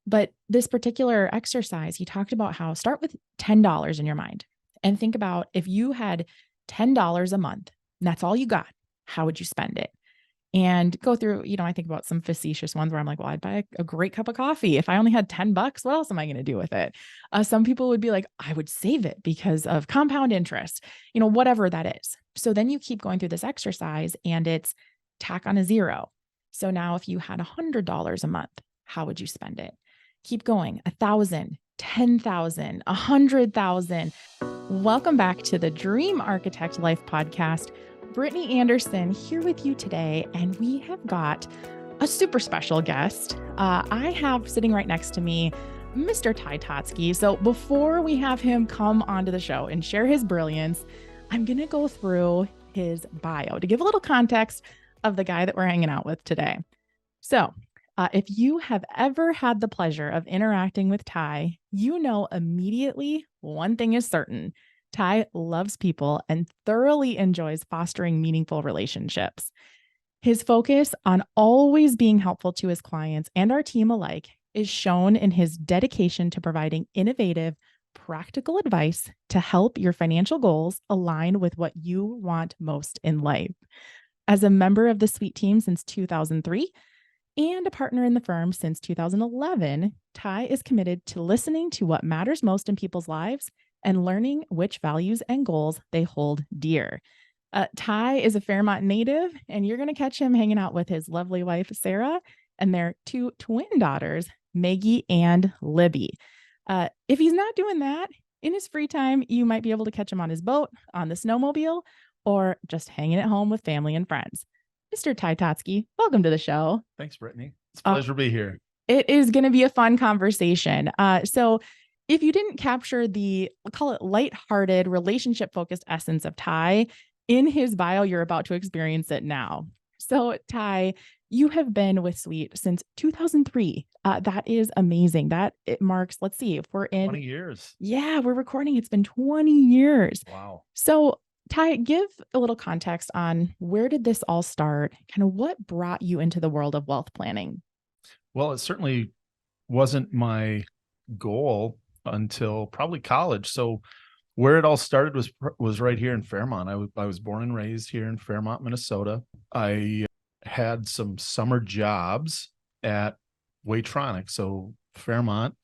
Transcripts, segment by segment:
But this particular exercise, he talked about how start with $10 in your mind and think about if you had $10 a month, and that's all you got, how would you spend it? And go through, I think about some facetious ones where I'm like, well, I'd buy a great cup of coffee. If I only had $10, what else am I going to do with it? Some people would be like, I would save it because of compound interest, whatever that is. So then you keep going through this exercise and it's tack on a zero. So now if you had $100 a month, how would you spend it? Keep going, 1,000, 10,000, 100,000. Welcome back to the Dream Architect Life podcast. Brittany Anderson here with you today, and we have got a super special guest. I have sitting right next to me, Mr. Ty Totsky. So before we have him come onto the show and share his brilliance, I'm going to go through his bio to give a little context of the guy that we're hanging out with today. So if you have ever had the pleasure of interacting with Ty, you know immediately one thing is certain. Ty loves people and thoroughly enjoys fostering meaningful relationships. His focus on always being helpful to his clients and our team alike is shown in his dedication to providing innovative, practical advice to help your financial goals align with what you want most in life. As a member of the Sweet Team since 2003 and a partner in the firm since 2011, Ty is committed to listening to what matters most in people's lives and learning which values and goals they hold dear. Ty is a Fairmont native, and you're going to catch him hanging out with his lovely wife, Sarah, and their two twin daughters, Maggie and Libby. If he's not doing that in his free time, you might be able to catch him on his boat, on the snowmobile, or just hanging at home with family and friends. Mr. Ty Totsky, welcome to the show. Thanks, Brittany. It's a pleasure to be here. It is going to be a fun conversation. So if you didn't capture the, I'll call it lighthearted, relationship-focused essence of Ty in his bio, you're about to experience it now. So Ty, you have been with Sweet since 2003. That is amazing. That it marks, let's see, if we're in 20 years. Yeah, we're recording. It's been 20 years. Wow. So Ty, give a little context on where did this all start? Kind of what brought you into the world of wealth planning? Well, it certainly wasn't my goal until probably college. So where it all started was right here in Fairmont. I was born and raised here in Fairmont, Minnesota. I had some summer jobs at Waitronic. So Fairmont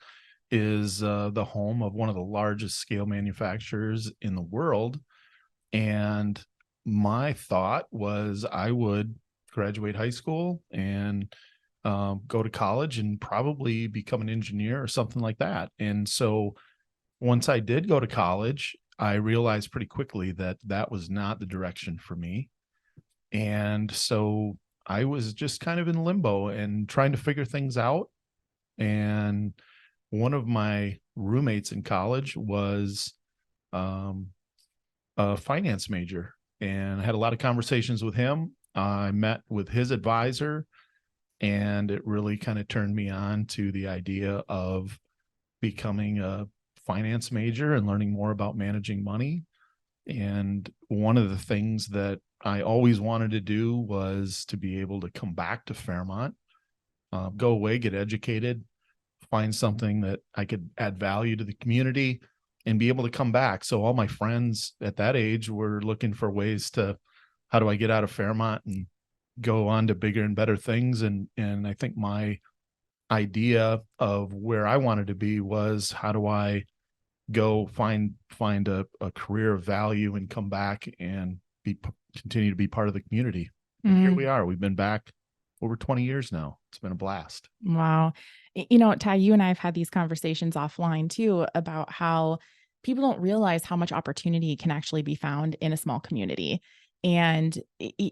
is the home of one of the largest scale manufacturers in the world. And my thought was I would graduate high school and go to college and probably become an engineer or something like that. And so once I did go to college, I realized pretty quickly that that was not the direction for me. And so I was just kind of in limbo and trying to figure things out. And one of my roommates in college was a finance major, and I had a lot of conversations with him. I met with his advisor, and it really kind of turned me on to the idea of becoming a finance major and learning more about managing money. And one of the things that I always wanted to do was to be able to come back to Fairmont, go away, get educated, find something that I could add value to the community and be able to come back. So all my friends at that age were looking for ways to, how do I get out of Fairmont and go on to bigger and better things? And I think my idea of where I wanted to be was, how do I go find a career of value and come back and continue to be part of the community. And here we are. We've been back over 20 years now. It's been a blast. Wow. Ty, you and I have had these conversations offline too about how people don't realize how much opportunity can actually be found in a small community and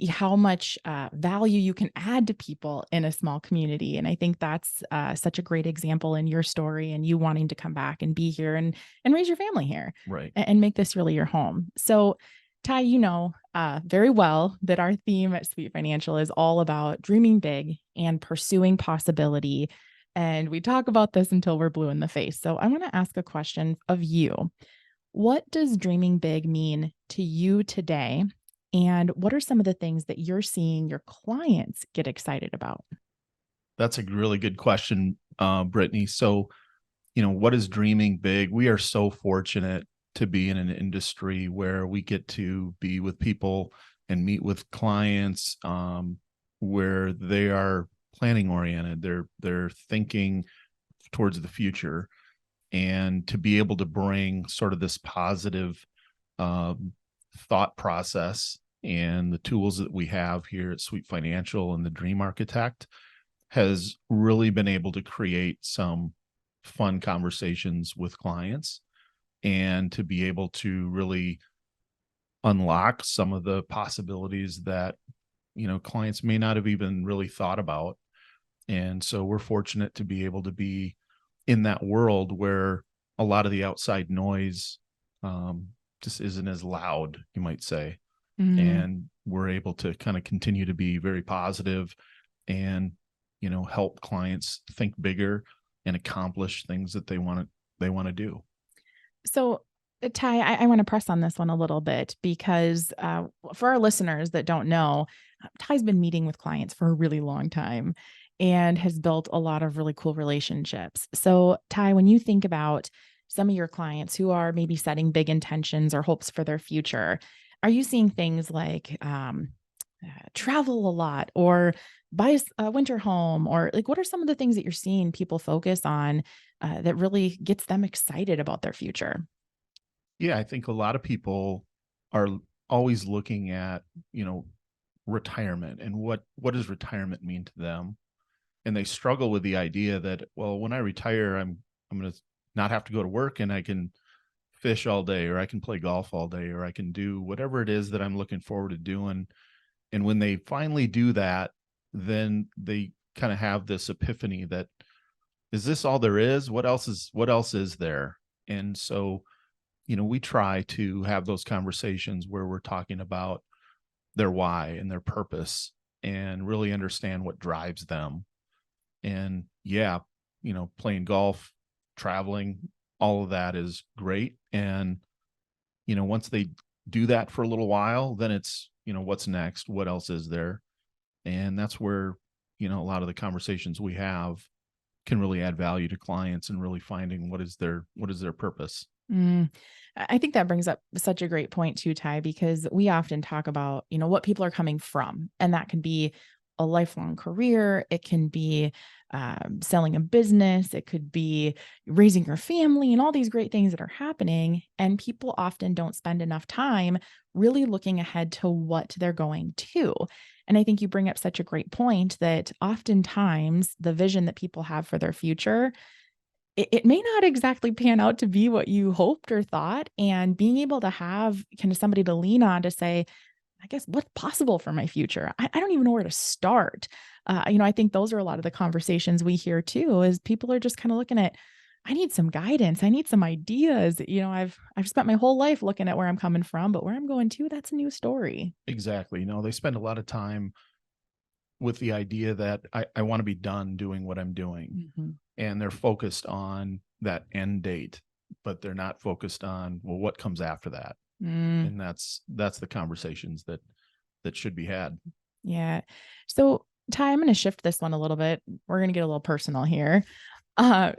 how much value you can add to people in a small community. And I think that's such a great example in your story and you wanting to come back and be here and raise your family here, right, and make this really your home. So Ty, very well that our theme at Sweet Financial is all about dreaming big and pursuing possibility. And we talk about this until we're blue in the face. So I want to ask a question of you. What does dreaming big mean to you today? And what are some of the things that you're seeing your clients get excited about? That's a really good question, Brittany. So, what is dreaming big? We are so fortunate to be in an industry where we get to be with people and meet with clients, where they are planning oriented. They're thinking towards the future, and to be able to bring sort of this positive um, thought process and the tools that we have here at Sweet Financial and the Dream Architect has really been able to create some fun conversations with clients, and to be able to really unlock some of the possibilities that clients may not have even really thought about. And so we're fortunate to be able to be in that world where a lot of the outside noise um, just isn't as loud, you might say. Mm. And we're able to kind of continue to be very positive and help clients think bigger and accomplish things that they want to do. So, Ty, I want to press on this one a little bit because for our listeners that don't know, Ty's been meeting with clients for a really long time and has built a lot of really cool relationships. So, Ty, when you think about some of your clients who are maybe setting big intentions or hopes for their future, are you seeing things like travel a lot or buy a winter home? Or like, what are some of the things that you're seeing people focus on that really gets them excited about their future? Yeah, I think a lot of people are always looking at, retirement and what does retirement mean to them? And they struggle with the idea that, well, when I retire, I'm going to not have to go to work, and I can fish all day, or I can play golf all day, or I can do whatever it is that I'm looking forward to doing. And when they finally do that, then they kind of have this epiphany that, is this all there is? What else is there? And so, we try to have those conversations where we're talking about their why and their purpose, and really understand what drives them. And yeah, playing golf, traveling, all of that is great. And, once they do that for a little while, then it's, what's next? What else is there? And that's where, a lot of the conversations we have can really add value to clients, and really finding what is their purpose. Mm. I think that brings up such a great point too, Ty, because we often talk about, what people are coming from, and that can be a lifelong career. It can be selling a business. It could be raising your family and all these great things that are happening. And people often don't spend enough time really looking ahead to what they're going to. And I think you bring up such a great point that oftentimes the vision that people have for their future it may not exactly pan out to be what you hoped or thought, and being able to have kind of somebody to lean on to say, I guess, what's possible for my future? I don't even know where to start. I think those are a lot of the conversations we hear too, is people are just kind of looking at, I need some guidance. I need some ideas. I've spent my whole life looking at where I'm coming from, but where I'm going to, that's a new story. Exactly. They spend a lot of time with the idea that I want to be done doing what I'm doing, Mhm. and they're focused on that end date, but they're not focused on, well, what comes after that. Mm, And that's the conversations that should be had. yeah. So, Ty, I'm going to shift this one a little bit. We're going to get a little personal here.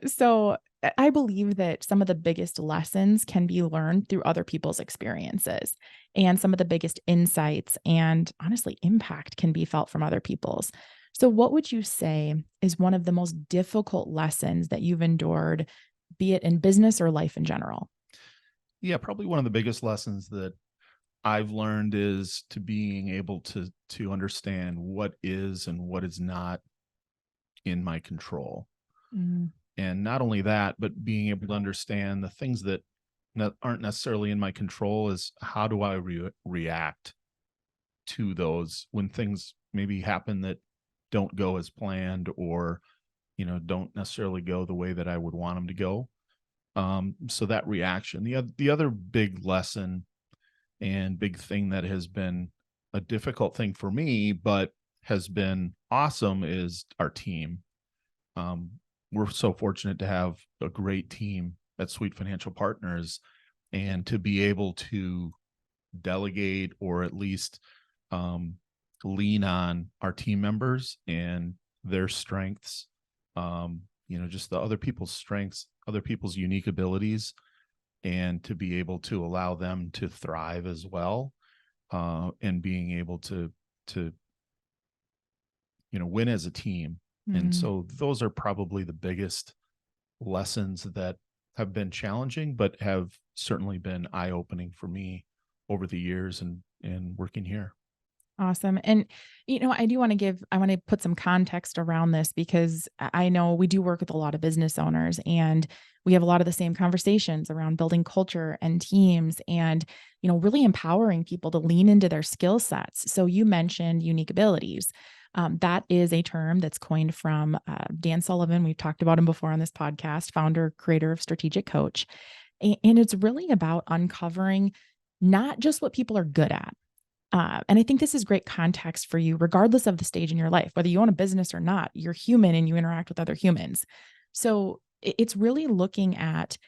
So I believe that some of the biggest lessons can be learned through other people's experiences, and some of the biggest insights and honestly impact can be felt from other people's. So, what would you say is one of the most difficult lessons that you've endured, be it in business or life in general? Yeah, probably one of the biggest lessons that I've learned is to being able to understand what is and what is not in my control. Mm, And not only that, but being able to understand the things that aren't necessarily in my control, is how do I react to those when things maybe happen that don't go as planned, or don't necessarily go the way that I would want them to go. So that reaction. The other big lesson and big thing that has been a difficult thing for me, but has been awesome, is our team. Um, we're so fortunate to have a great team at Sweet Financial Partners, and to be able to delegate, or at least um, lean on our team members and their strengths. just the other people's strengths, other people's unique abilities, and to be able to allow them to thrive as well, and being able to win as a team. And so those are probably the biggest lessons that have been challenging, but have certainly been eye-opening for me over the years and working here. Awesome. And, I want to put some context around this because I know we do work with a lot of business owners and we have a lot of the same conversations around building culture and teams and, really empowering people to lean into their skill sets. So you mentioned unique abilities. That is a term that's coined from Dan Sullivan. We've talked about him before on this podcast, founder, creator of Strategic Coach. And it's really about uncovering not just what people are good at. And I think this is great context for you, regardless of the stage in your life, whether you own a business or not, you're human and you interact with other humans. So it's really looking at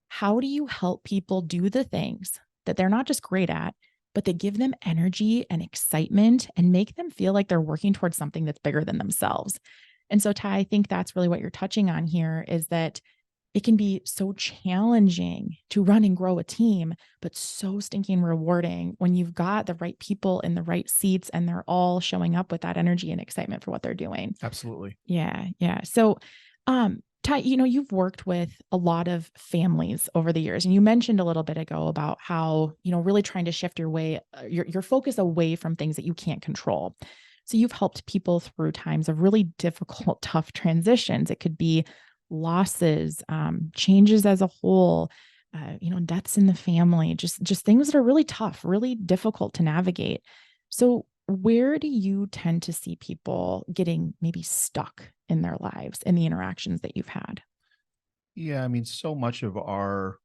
how do you help people do the things that they're not just great at, but they give them energy and excitement and make them feel like they're working towards something that's bigger than themselves. And so, Ty, I think that's really what you're touching on here is that it can be so challenging to run and grow a team, but so stinking rewarding when you've got the right people in the right seats and they're all showing up with that energy and excitement for what they're doing. Absolutely. Yeah. Yeah. So, Ty, you've worked with a lot of families over the years, and you mentioned a little bit ago about how, really trying to shift your focus away from things that you can't control. So you've helped people through times of really difficult, tough transitions. It could be losses, changes as a whole, deaths in the family, just things that are really tough, really difficult to navigate. So where do you tend to see people getting maybe stuck in their lives in the interactions that you've had? Yeah, I mean, so much of our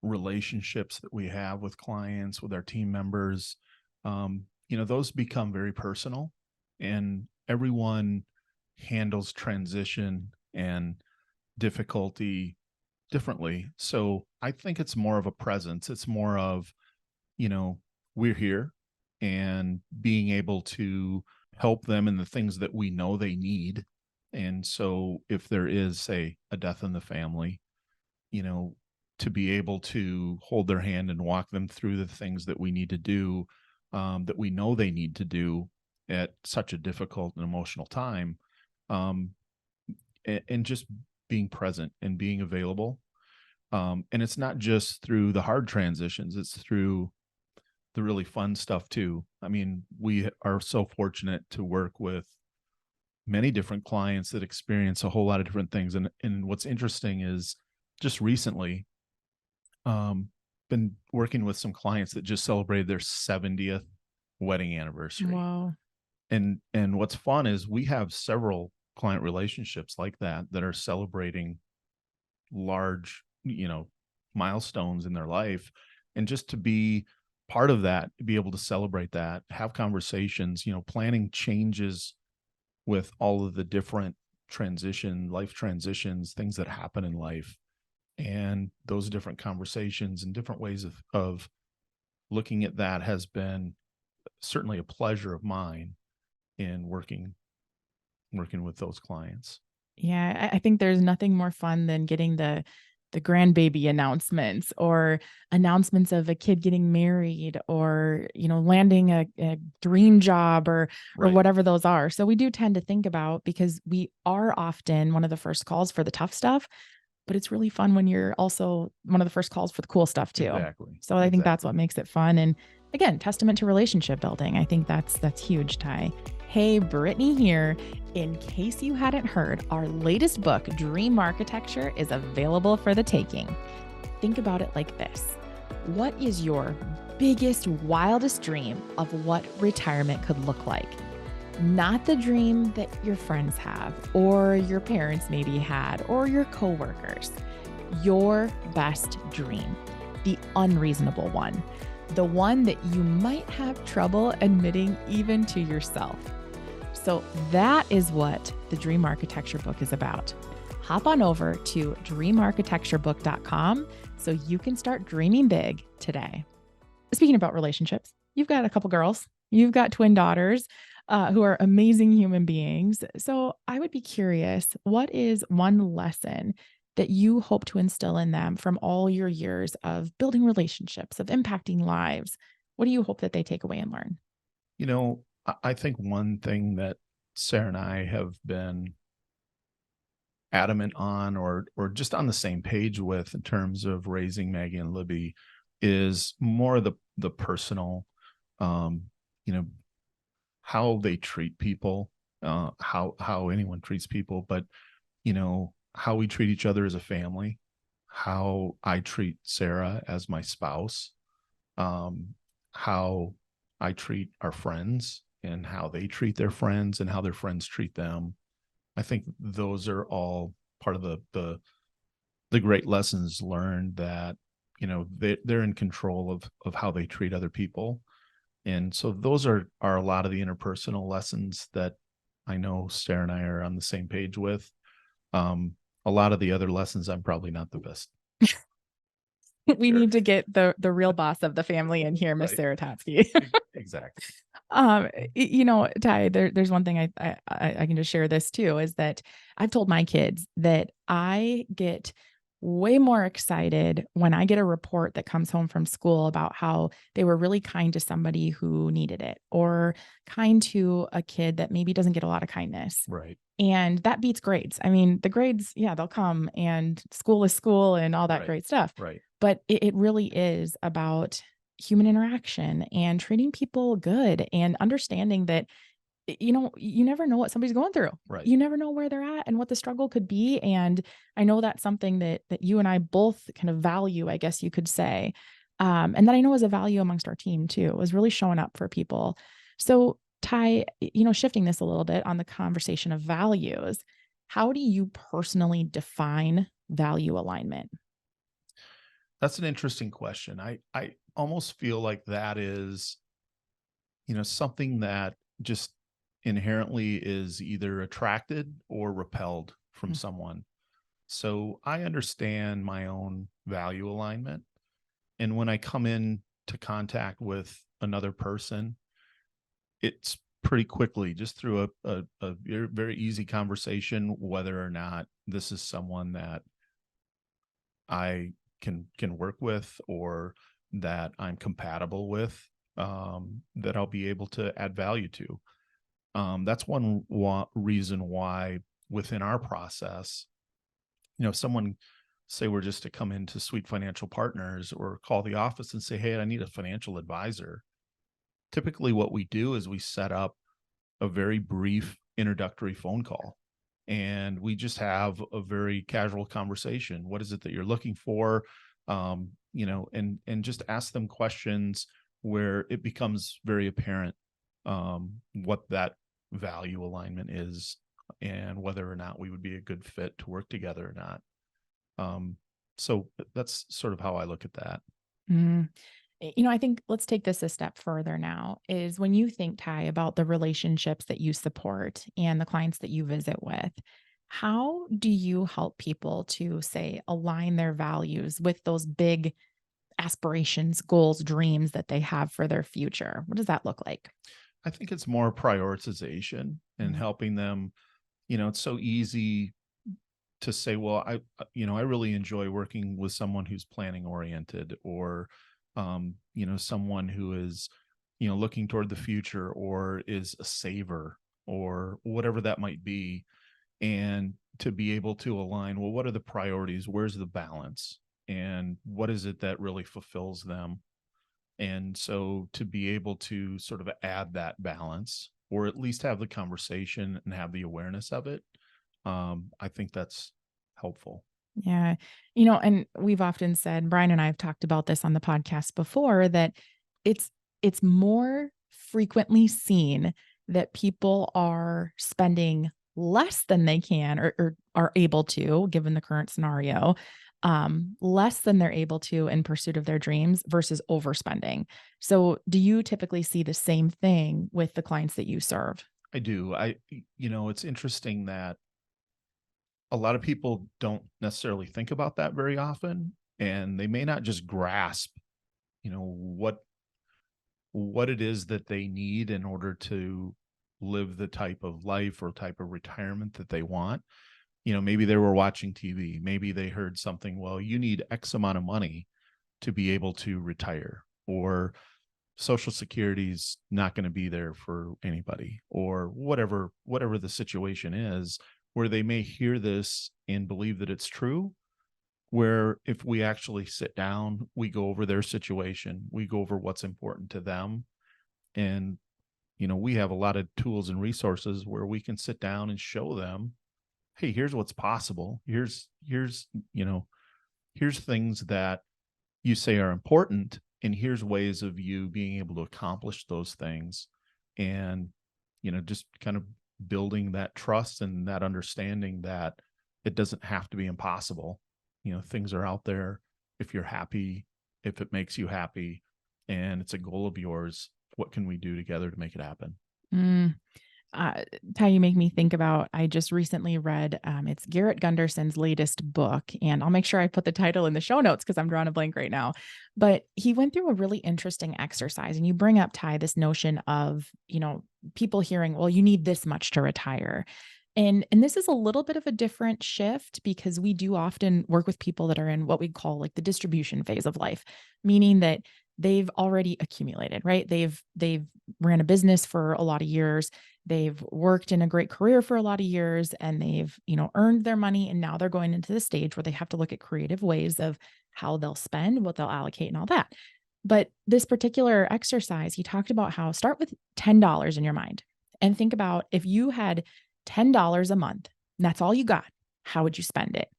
relationships that we have with clients, with our team members, those become very personal, and everyone handles transition and difficulty differently. So I think it's more of a presence. It's more of, we're here and being able to help them in the things that we know they need. And so if there is, say, a death in the family, to be able to hold their hand and walk them through the things that we need to do, that we know they need to do at such a difficult and emotional time, and just being present and being available. And it's not just through the hard transitions, it's through the really fun stuff too. I mean, we are so fortunate to work with many different clients that experience a whole lot of different things. And what's interesting is just recently, been working with some clients that just celebrated their 70th wedding anniversary. Wow. And what's fun is we have several client relationships like that are celebrating large, milestones in their life. And just to be part of that, to be able to celebrate that, have conversations, planning changes with all of the different life transitions, things that happen in life. And those different conversations and different ways of looking at that has been certainly a pleasure of mine in working with those clients. Yeah, I think there's nothing more fun than getting the grandbaby announcements or announcements of a kid getting married or, landing a dream job or Right. whatever those are. So we do tend to think about, because we are often one of the first calls for the tough stuff, but it's really fun when you're also one of the first calls for the cool stuff too. Exactly. So I think that's what makes it fun. And again, testament to relationship building. I think that's huge, Ty. Hey, Brittany here. In case you hadn't heard, our latest book, Dream Architecture, is available for the taking. Think about it like this. What is your biggest, wildest dream of what retirement could look like? Not the dream that your friends have, or your parents maybe had, or your coworkers. Your best dream, the unreasonable one, the one that you might have trouble admitting even to yourself. So that is what the Dream Architecture book is about. Hop on over to dreamarchitecturebook.com so you can start dreaming big today. Speaking about relationships, you've got a couple girls, you've got twin daughters. who are amazing human beings. So I would be curious, what is one lesson that you hope to instill in them from all your years of building relationships, of impacting lives? What do you hope that they take away and learn? I think one thing that Sarah and I have been adamant on, or just on the same page with in terms of raising Maggie and Libby, is more of the personal, um, you know, how they treat people, how anyone treats people, but how we treat each other as a family, how I treat Sarah as my spouse, how I treat our friends and how they treat their friends and how their friends treat them. I think those are all part of the great lessons learned, that they're in control of how they treat other people. And so those are a lot of the interpersonal lessons that I know Sarah and I are on the same page with. A lot of the other lessons, I'm probably not the best. We Sure. need to get the real boss of the family in here, Miss Right. Sarah Totsky. Exactly. Ty, there's one thing I can just share this too, is that I've told my kids that I get way more excited when I get a report that comes home from school about how they were really kind to somebody who needed it, or kind to a kid that maybe doesn't get a lot of kindness. Right. And that beats grades. I mean, the grades, yeah, they'll come, and school is school and all that Right. great stuff. Right. But it really is about human interaction and treating people good, and understanding that, you never know what somebody's going through. Right. You never know where they're at and what the struggle could be. And I know that's something that you and I both kind of value, I guess you could say. And that I know is a value amongst our team too, is really showing up for people. So Ty, shifting this a little bit on the conversation of values, how do you personally define value alignment? That's an interesting question. I almost feel like that is, something that just inherently is either attracted or repelled from Mm. someone. So I understand my own value alignment. And when I come in to contact with another person, it's pretty quickly, just through a very, very easy conversation, whether or not this is someone that I can work with, or that I'm compatible with, that I'll be able to add value to. That's one reason why within our process, someone say we're just to come into Sweet Financial Partners or call the office and say, hey, I need a financial advisor. Typically what we do is we set up a very brief introductory phone call, and we just have a very casual conversation. What is it that you're looking for? And just ask them questions where it becomes very apparent what that value alignment is, and whether or not we would be a good fit to work together or not. So that's sort of how I look at that. Mm. I think let's take this a step further now, is when you think, Ty, about the relationships that you support and the clients that you visit with, how do you help people to, say, align their values with those big aspirations, goals, dreams that they have for their future? What does that look like? I think it's more prioritization and Mm. helping them. It's so easy to say, well, I really enjoy working with someone who's planning oriented, or, someone who is, looking toward the future, or is a saver, or whatever that might be. And to be able to align, well, what are the priorities? Where's the balance? And what is it that really fulfills them? And so to be able to sort of add that balance, or at least have the conversation and have the awareness of it, I think that's helpful. Yeah. And we've often said, Brian and I have talked about this on the podcast before, that it's it's more frequently seen that people are spending less than they can, or are able to, given the current scenario, less than they're able to in pursuit of their dreams versus overspending. So do you typically see the same thing with the clients that you serve? I do. It's interesting that a lot of people don't necessarily think about that very often, and they may not just grasp, what it is that they need in order to live the type of life or type of retirement that they want. Maybe they were watching TV. Maybe they heard something, well, you need X amount of money to be able to retire, or Social Security's not going to be there for anybody, or whatever the situation is, where they may hear this and believe that it's true. Where if we actually sit down, we go over their situation, we go over what's important to them. And, we have a lot of tools and resources where we can sit down and show them, hey, here's what's possible. Here's things that you say are important, and here's ways of you being able to accomplish those things. And, just kind of building that trust and that understanding that it doesn't have to be impossible. Things are out there. If you're happy, if it makes you happy, and it's a goal of yours, what can we do together to make it happen? Ty, you make me think about, I just recently read, it's Garrett Gunderson's latest book, and I'll make sure I put the title in the show notes because I'm drawing a blank right now. But he went through a really interesting exercise, and you bring up, Ty, this notion of, people hearing, well, you need this much to retire. And this is a little bit of a different shift because we do often work with people that are in what we call like the distribution phase of life, meaning that they've already accumulated, right? They've ran a business for a lot of years. They've worked in a great career for a lot of years, and they've, earned their money. And now they're going into the stage where they have to look at creative ways of how they'll spend, what they'll allocate, and all that. But this particular exercise, he talked about how start with $10 in your mind and think about if you had $10 a month, and that's all you got, how would you spend it?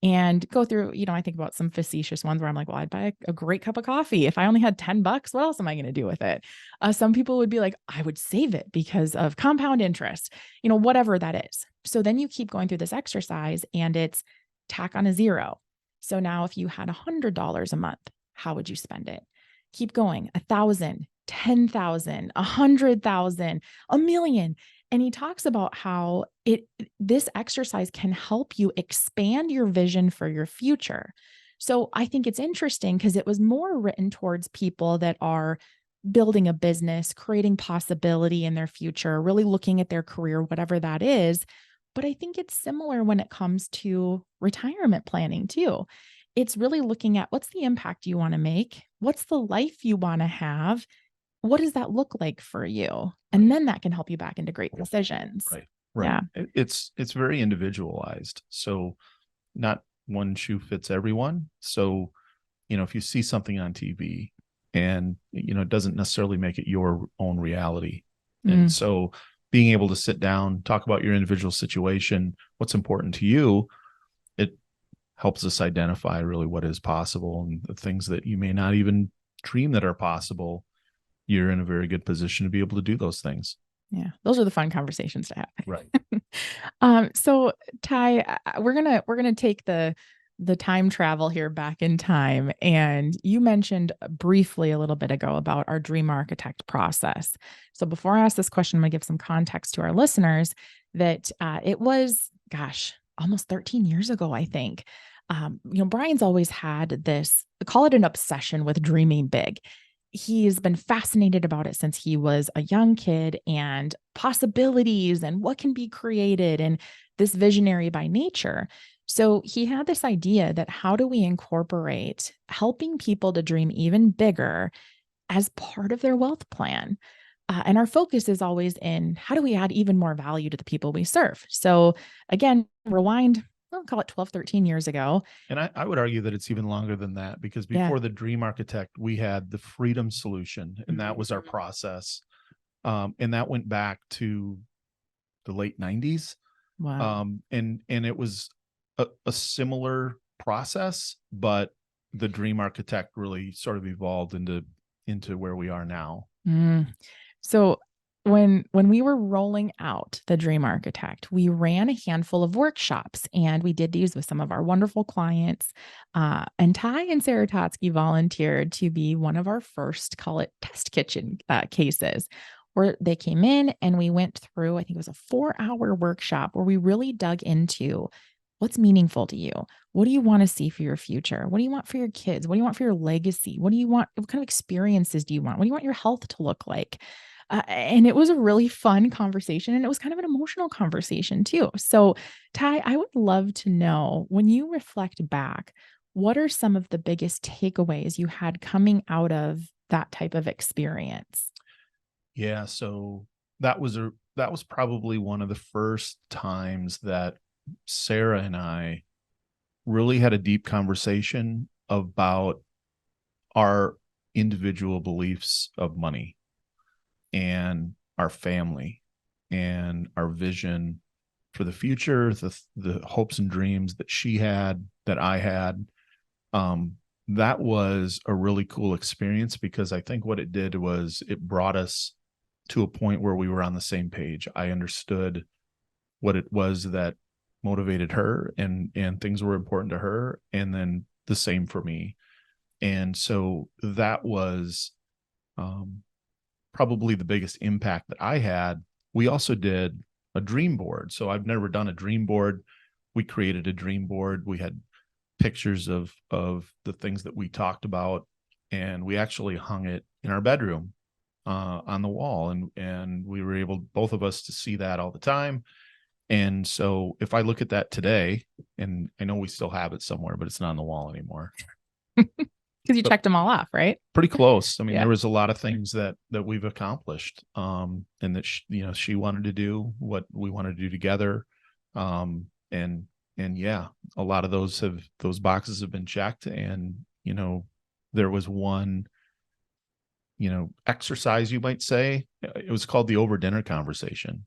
And go through, I think about some facetious ones where I'm like, well, I'd buy a great cup of coffee. If I only had $10, what else am I going to do with it? Some people would be like, I would save it because of compound interest, whatever that is. So then you keep going through this exercise and it's tack on a zero. So now if you had $100 a month, how would you spend it? Keep going, 1,000, 10,000, 100,000, a million. And he talks about how this exercise can help you expand your vision for your future. So I think it's interesting because it was more written towards people that are building a business, creating possibility in their future, really looking at their career, whatever that is. But I think it's similar when it comes to retirement planning too. It's really looking at what's the impact you want to make? What's the life you want to have? What does that look like for you? And then that can help you back into great decisions. Right. Yeah. It's very individualized. So not one shoe fits everyone. So, if you see something on TV and, it doesn't necessarily make it your own reality. And so being able to sit down, talk about your individual situation, what's important to you, it helps us identify really what is possible, and the things that you may not even dream that are possible. You're in a very good position to be able to do those things. Yeah. Those are the fun conversations to have. Right. So Ty, we're going to take the time travel here back in time. And you mentioned briefly a little bit ago about our dream architect process. So before I ask this question, I'm going to give some context to our listeners that it was, almost 13 years ago, I think. Brian's always had this, call it an obsession with dreaming big. He's been fascinated about it since he was a young kid, and possibilities and what can be created, and this visionary by nature. So he had this idea that how do we incorporate helping people to dream even bigger as part of their wealth plan? And our focus is always in how do we add even more value to the people we serve? So again, rewind, I'll call it 12, 13 years ago. And I would argue that it's even longer than that, because before the Dream Architect, we had the Freedom Solution, and that was our process. And that went back to the late 90s. Wow. And it was a similar process, but the Dream Architect really sort of evolved into where we are now. So when we were rolling out the Dream Architect, we ran a handful of workshops, and we did these with some of our wonderful clients. And Ty and Sarah Totsky volunteered to be one of our first, call it test kitchen cases, where they came in and we went through, I think it was a 4-hour workshop where we really dug into what's meaningful to you. What do you want to see for your future? What do you want for your kids? What do you want for your legacy? What do you want? What kind of experiences do you want? What do you want your health to look like? And it was a really fun conversation, and it was kind of an emotional conversation too. So, Ty, I would love to know, when you reflect back, what are some of the biggest takeaways you had coming out of that type of experience? Yeah, so that was probably one of the first times that Sarah and I really had a deep conversation about our individual beliefs of money and our family and our vision for the future, the hopes and dreams that she had, that I had. Um, that was a really cool experience because I think what it did was it brought us to a point where we were on the same page. I understood what it was that motivated her, and things were important to her, and then the same for me. And so that was um, probably the biggest impact that I had. We also did a dream board. So I've never done a dream board. We created a dream board. We had pictures of the things that we talked about, and we actually hung it in our bedroom on the wall, and we were able, both of us, to see that all the time. And so if I look at that today, and I know we still have it somewhere, but it's not on the wall anymore. Because you But checked them all off, right? pretty close. I mean, Yeah. there was a lot of things that we've accomplished, and that she wanted to do what we wanted to do together, and yeah, a lot of those boxes have been checked. And there was one exercise, you might say. It was called the over dinner conversation,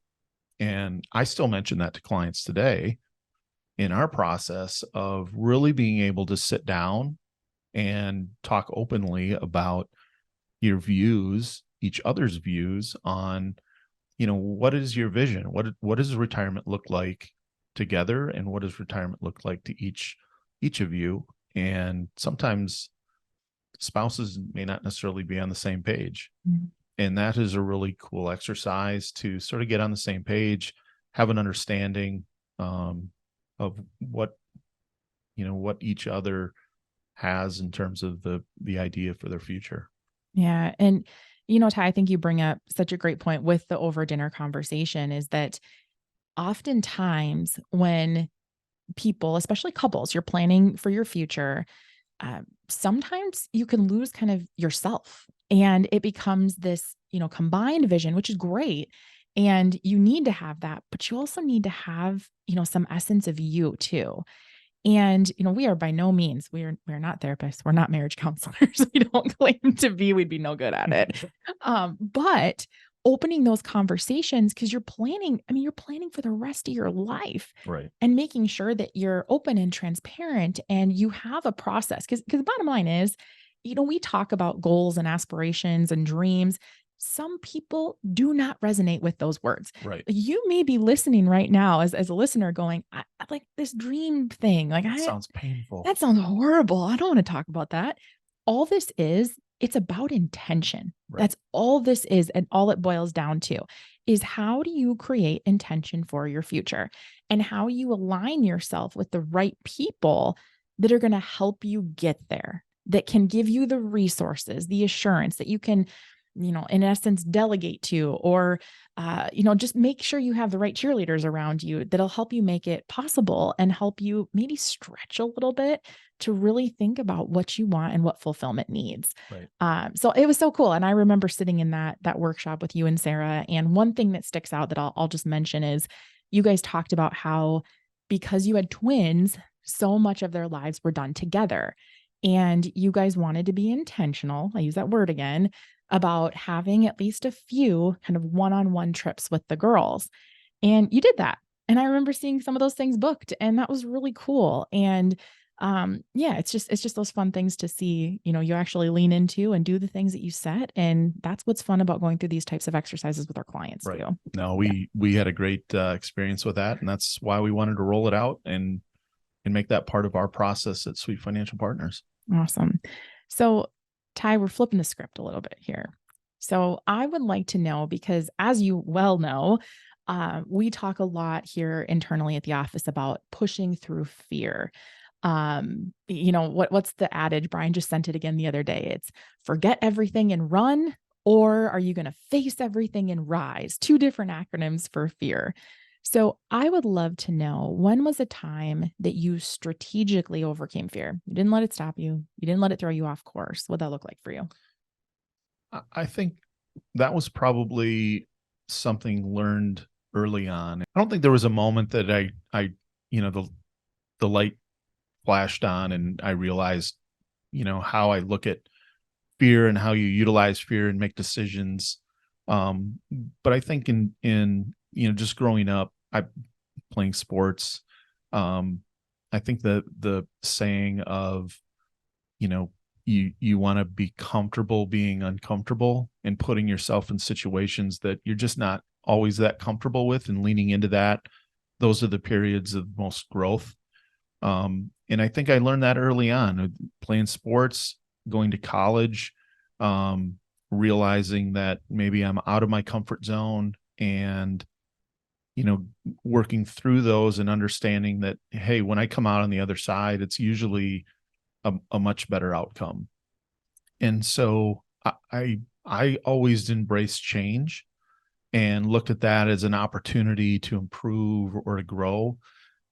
and I still mention that to clients today in our process of really being able to sit down and talk openly about your views, each other's views on, what is your vision? What does retirement look like together? And what does retirement look like to each of you? And sometimes spouses may not necessarily be on the same page. Mm-hmm. And that is a really cool exercise to sort of get on the same page, have an understanding of what each other has in terms of the idea for their future. Yeah. And, Ty, I think you bring up such a great point with the over dinner conversation, is that oftentimes when people, especially couples, you're planning for your future, sometimes you can lose kind of yourself, and it becomes this, combined vision, which is great. And you need to have that, but you also need to have, some essence of you too. And, we are by no means, we're not therapists. We're not marriage counselors. We don't claim to be, we'd be no good at it. But opening those conversations, because you're planning for the rest of your life, Right. and making sure that you're open and transparent and you have a process. Because the bottom line is, we talk about goals and aspirations and dreams. Some people do not resonate with those words. Right. You may be listening right now as a listener going, I like this dream thing. Like, Sounds painful. that sounds horrible. I don't want to talk about that. All this is, it's about intention. Right. That's all this is. And all it boils down to is, how do you create intention for your future, and how you align yourself with the right people that are going to help you get there, that can give you the resources, the assurance that you can, in essence, delegate to, or, just make sure you have the right cheerleaders around you that'll help you make it possible and help you maybe stretch a little bit to really think about what you want and what fulfillment needs. Right. So it was so cool. And I remember sitting in that workshop with you and Sarah. And one thing that sticks out that I'll just mention is, you guys talked about how, because you had twins, so much of their lives were done together. And you guys wanted to be intentional, I use that word again, about having at least a few kind of one-on-one trips with the girls. And you did that. And I remember seeing some of those things booked, and that was really cool. And yeah, it's just those fun things to see, you actually lean into and do the things that you set. And that's what's fun about going through these types of exercises with our clients Right. too. No, we had a great experience with that, and that's why we wanted to roll it out and make that part of our process at Sweet Financial Partners. Awesome. So, Ty, we're flipping the script a little bit here. So I would like to know, because as you well know, we talk a lot here internally at the office about pushing through fear. What's the adage? Brian just sent it again the other day. It's forget everything and run, Or are you going to face everything and rise? Two different acronyms for fear. So I would love to know, when was a time that you strategically overcame fear? You didn't let it stop you. You didn't let it throw you off course. What'd that look like for you? I think that was probably something learned early on. I don't think there was a moment that the light flashed on and I realized, how I look at fear and how you utilize fear and make decisions. But I think just growing up, I playing sports. I think the saying of, you want to be comfortable being uncomfortable and putting yourself in situations that you're just not always that comfortable with and leaning into that. Those are the periods of most growth. And I think I learned that early on, playing sports, going to college, realizing that maybe I'm out of my comfort zone and, working through those and understanding that, hey, when I come out on the other side, it's usually a much better outcome. And so I always embrace change and looked at that as an opportunity to improve or to grow.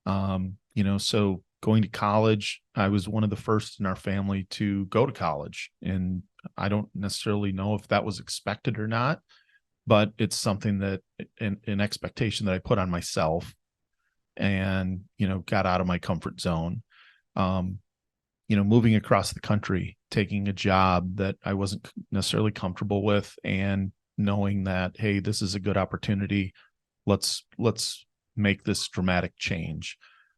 So going to college, I was one of the first in our family to go to college. And I don't necessarily know if that was expected or not, but it's something that an expectation that I put on myself and, got out of my comfort zone. Moving across the country, taking a job that I wasn't necessarily comfortable with and knowing that, hey, this is a good opportunity. Let's make this dramatic change.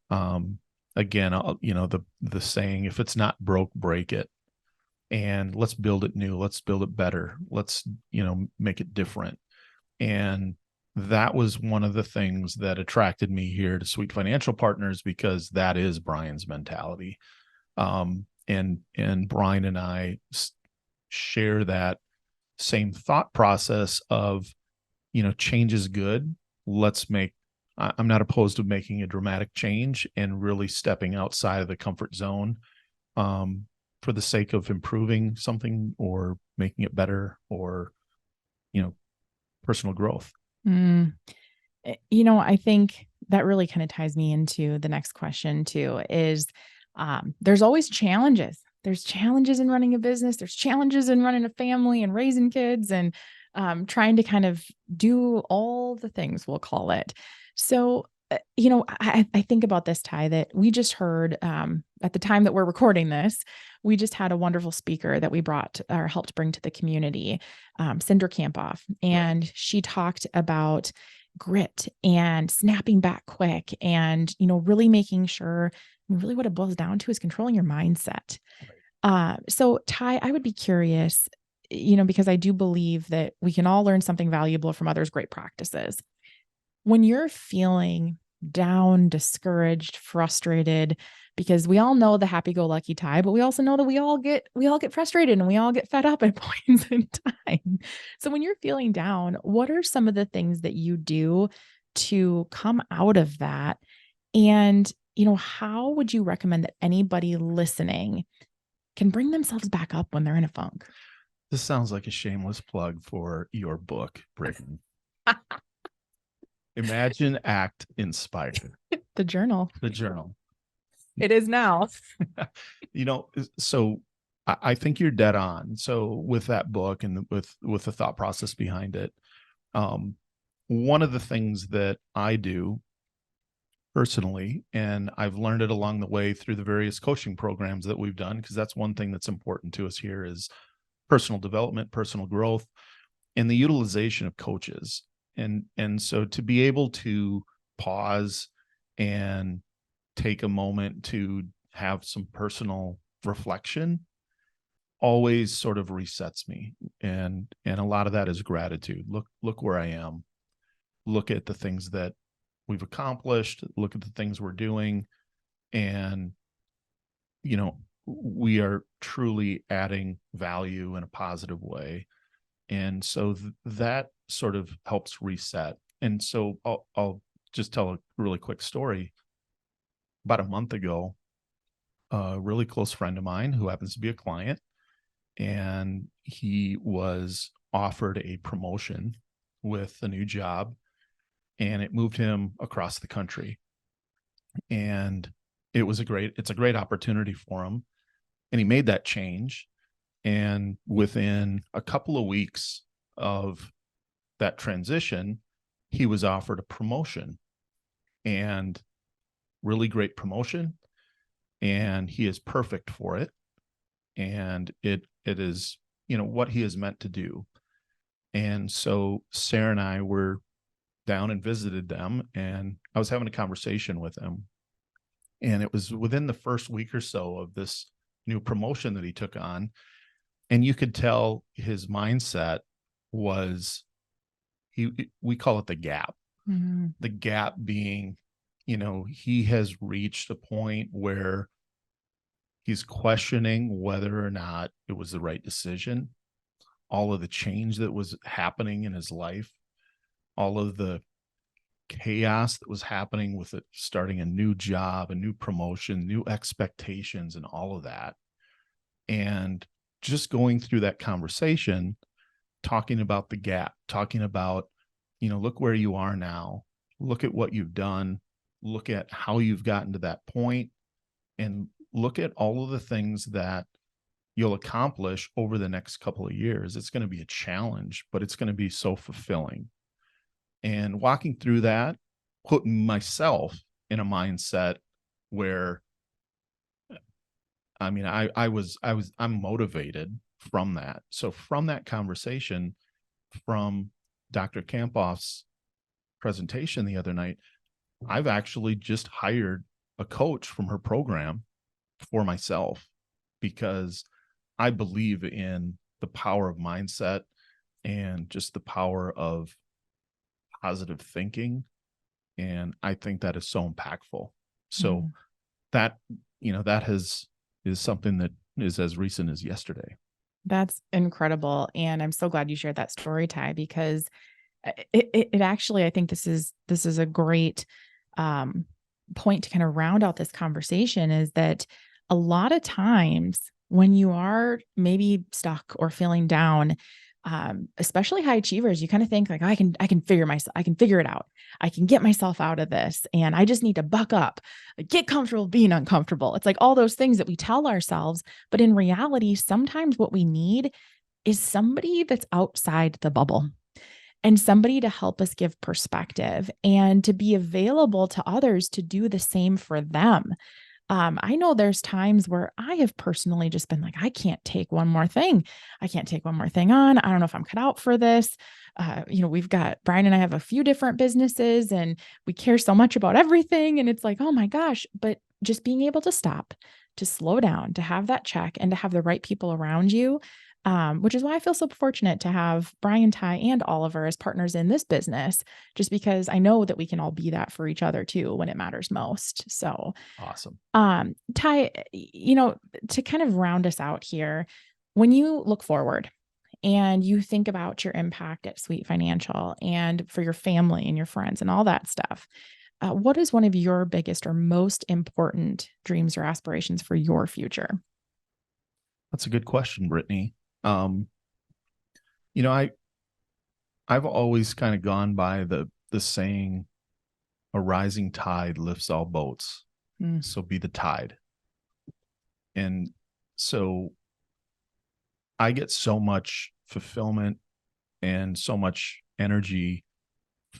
Again, the saying, if it's not broke, break it. And let's build it new. Let's build it better. Let's, make it different. And that was one of the things that attracted me here to Sweet Financial Partners, because that is Brian's mentality. And Brian and I share that same thought process of, change is good. I'm not opposed to making a dramatic change and really stepping outside of the comfort zone, for the sake of improving something or making it better or, personal growth. I think that really kind of ties me into the next question too, is there's always challenges. There's challenges in running a business. There's challenges in running a family and raising kids and trying to kind of do all the things, we'll call it. So, I think about this, Ty, that we just heard at the time that we're recording this. We just had a wonderful speaker that we brought or helped bring to the community, Cinder Campoff, and she talked about grit and snapping back quick and, really making sure, really what it boils down to is controlling your mindset. So Ty, I would be curious, because I do believe that we can all learn something valuable from others' great practices. When you're feeling down, discouraged, frustrated, because we all know the happy-go-lucky Ty, but we also know that we all get frustrated and we all get fed up at points in time. So when you're feeling down, what are some of the things that you do to come out of that? And, how would you recommend that anybody listening can bring themselves back up when they're in a funk? This sounds like a shameless plug for your book, Brittany. Imagine, Act, Inspire. The journal. The journal. It is now. So I think you're dead on. So with that book and with the thought process behind it, one of the things that I do personally, and I've learned it along the way through the various coaching programs that we've done, because that's one thing that's important to us here, is personal development, personal growth, and the utilization of coaches. And so to be able to pause and take a moment to have some personal reflection always sort of resets me. And a lot of that is gratitude. Look where I am. Look at the things that we've accomplished, look at the things we're doing, and we are truly adding value in a positive way. And so that sort of helps reset. And so I'll just tell a really quick story. About a month ago, a really close friend of mine who happens to be a client, and he was offered a promotion with a new job, and it moved him across the country. And it's a great opportunity for him. And he made that change. And within a couple of weeks of that transition, he was offered a promotion, and really great promotion. And he is perfect for it. And it is, what he is meant to do. And so Sarah and I were down and visited them, and I was having a conversation with them. And it was within the first week or so of this new promotion that he took on. And you could tell his mindset was, we call it the gap. Mm-hmm. The gap being, he has reached a point where he's questioning whether or not it was the right decision. All of the change that was happening in his life, all of the chaos that was happening with it, starting a new job, a new promotion, new expectations, and all of that. And just going through that conversation, talking about the gap, talking about, look where you are now, look at what you've done, look at how you've gotten to that point, and look at all of the things that you'll accomplish over the next couple of years. It's going to be a challenge, but it's going to be so fulfilling. And walking through that, putting myself in a mindset where, I'm motivated from that. So from that conversation, from Dr. Kampoff's presentation the other night, I've actually just hired a coach from her program for myself, because I believe in the power of mindset and just the power of positive thinking. And I think that is so impactful. So that is something that is as recent as yesterday. That's incredible. And I'm so glad you shared that story, Ty, because it actually, I think this is a great point to kind of round out this conversation, is that a lot of times when you are maybe stuck or feeling down, especially high achievers, you kind of think like, I can figure it out. I can get myself out of this, and I just need to buck up, get comfortable being uncomfortable. It's like all those things that we tell ourselves, but in reality, sometimes what we need is somebody that's outside the bubble, and somebody to help us give perspective and to be available to others to do the same for them. I know there's times where I have personally just been like, I can't take one more thing. I can't take one more thing on. I don't know if I'm cut out for this. We've got, Brian and I have a few different businesses, and we care so much about everything. And it's like, oh my gosh, but just being able to stop, to slow down, to have that check, and to have the right people around you. Which is why I feel so fortunate to have Brian, Ty, and Oliver as partners in this business, just because I know that we can all be that for each other too when it matters most. So awesome. Ty, to kind of round us out here, when you look forward and you think about your impact at Sweet Financial and for your family and your friends and all that stuff, what is one of your biggest or most important dreams or aspirations for your future? That's a good question, Brittany. I've always kind of gone by the saying, a rising tide lifts all boats. So be the tide. And so I get so much fulfillment and so much energy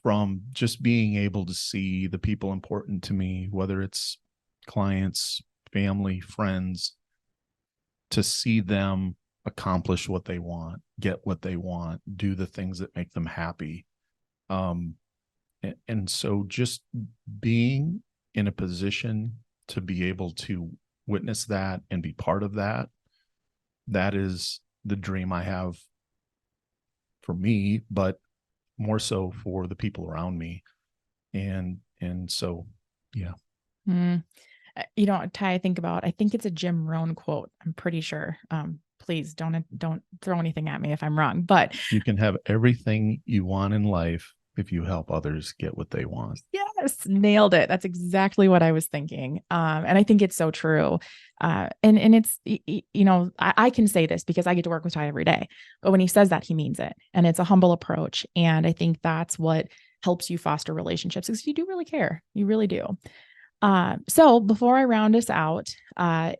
from just being able to see the people important to me, whether it's clients, family, friends, to see them accomplish what they want, get what they want, do the things that make them happy. And so just being in a position to be able to witness that and be part of that, that is the dream I have for me, but more so for the people around me. And so, yeah. Ty, I think it's a Jim Rohn quote. I'm pretty sure. Please don't throw anything at me if I'm wrong, but you can have everything you want in life if you help others get what they want. Yes, nailed it. That's exactly what I was thinking. And I think it's so true. And it's, I can say this because I get to work with Ty every day, but when he says that, he means it. And it's a humble approach. And I think that's what helps you foster relationships, because you do really care. You really do. So before I round us out,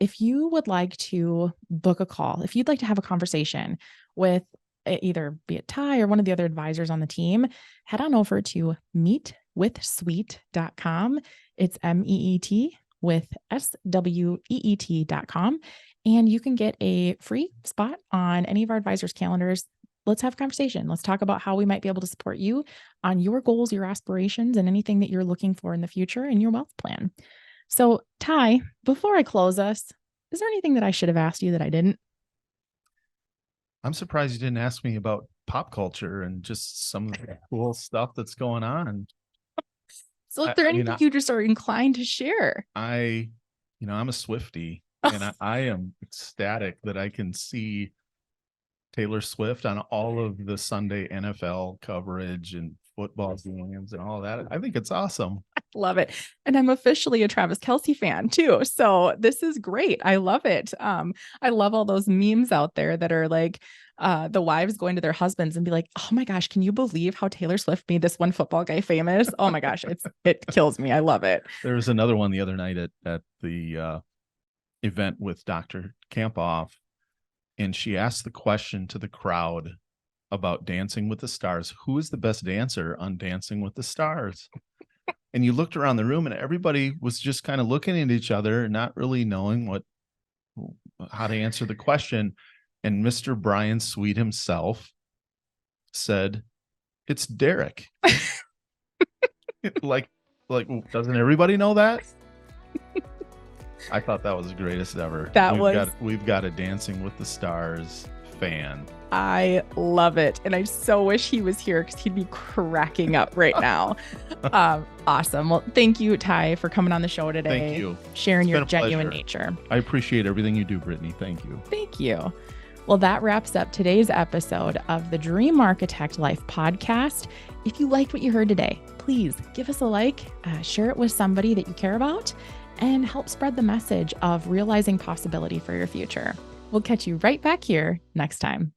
if you would like to book a call, if you'd like to have a conversation with either be it Ty or one of the other advisors on the team, head on over to meetwithsweet.com. It's MEET with SWEET.com. And you can get a free spot on any of our advisors' calendars. Let's have a conversation. Let's talk about how we might be able to support you on your goals, your aspirations, and anything that you're looking for in the future in your wealth plan. So, Ty, before I close us, is there anything that I should have asked you that I didn't? I'm surprised you didn't ask me about pop culture and just some of the cool stuff that's going on. So if there's anything you just are inclined to share. I'm a Swiftie, and I am ecstatic that I can see Taylor Swift on all of the Sunday NFL coverage and football games and all that. I think it's awesome. I love it. And I'm officially a Travis Kelce fan too. So this is great. I love it. I love all those memes out there that are like the wives going to their husbands and be like, oh my gosh, can you believe how Taylor Swift made this one football guy famous? Oh my gosh, it kills me. I love it. There was another one the other night at the event with Dr. Campoff, and she asked the question to the crowd about Dancing with the Stars. Who is the best dancer on Dancing with the Stars? And you looked around the room and everybody was just kind of looking at each other, not really knowing how to answer the question. And Mr. Brian Sweet himself said, "It's Derek." like, doesn't everybody know that? I thought that was the greatest ever. We've got a Dancing with the Stars fan. I love it. And I so wish he was here because he'd be cracking up right now. Awesome. Well, thank you, Ty, for coming on the show today. Thank you. Sharing your genuine nature. I appreciate everything you do, Brittany. Thank you. Thank you. Well, that wraps up today's episode of the Dream Architect Life podcast. If you liked what you heard today, please give us a like, share it with somebody that you care about, and help spread the message of realizing possibility for your future. We'll catch you right back here next time.